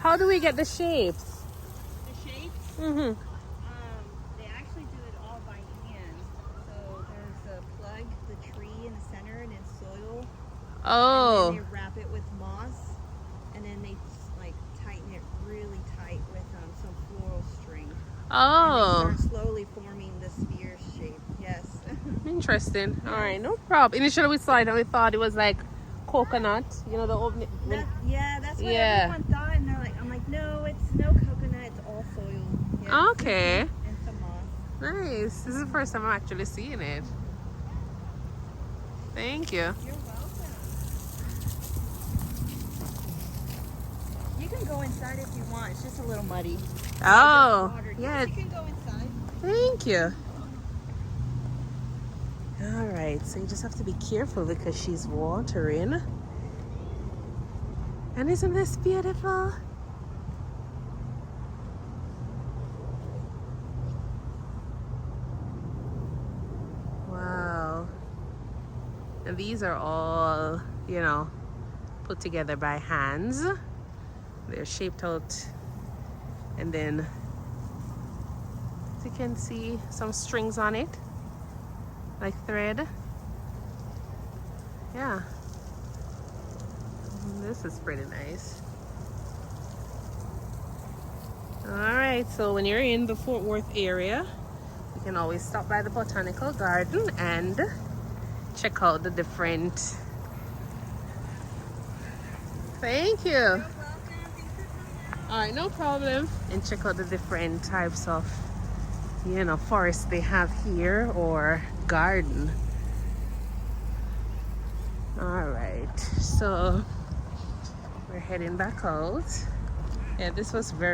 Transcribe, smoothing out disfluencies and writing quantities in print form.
How do we get the shapes? The shapes? Mm-hmm. They actually do it all by hand. So there's a plug, the tree in the center, and then soil. Oh. And then they wrap it with moss, and then they like tighten it really tight with some floral string. Oh. And they start slowly forming the sphere shape. Yes. Interesting. All right, no problem. Initially we saw it and we thought it was like coconut, you know, the old. That's what Yeah. everyone thought, and I'm like, no, it's no coconut, it's all soil. Yes. Okay. And some moss. Nice. This is the first time I'm actually seeing it. Thank you. You're welcome. You can go inside if you want. It's just a little muddy. Oh, Yes, yeah. you can go inside. Thank you. All right, so you just have to be careful because she's watering. And isn't this beautiful? Wow. And these are all, you know, put together by hands. They're shaped out, and then as you can see, some strings on it, like thread. Yeah, this is pretty nice. All right, so when you're in the Fort Worth area, you can always stop by the Botanical Garden and check out the different. Thank you. You're welcome. Thanks for coming out. All right, no problem. And check out the different types of, you know, forests they have here or garden. All right, so we're heading back out. Yeah, this was very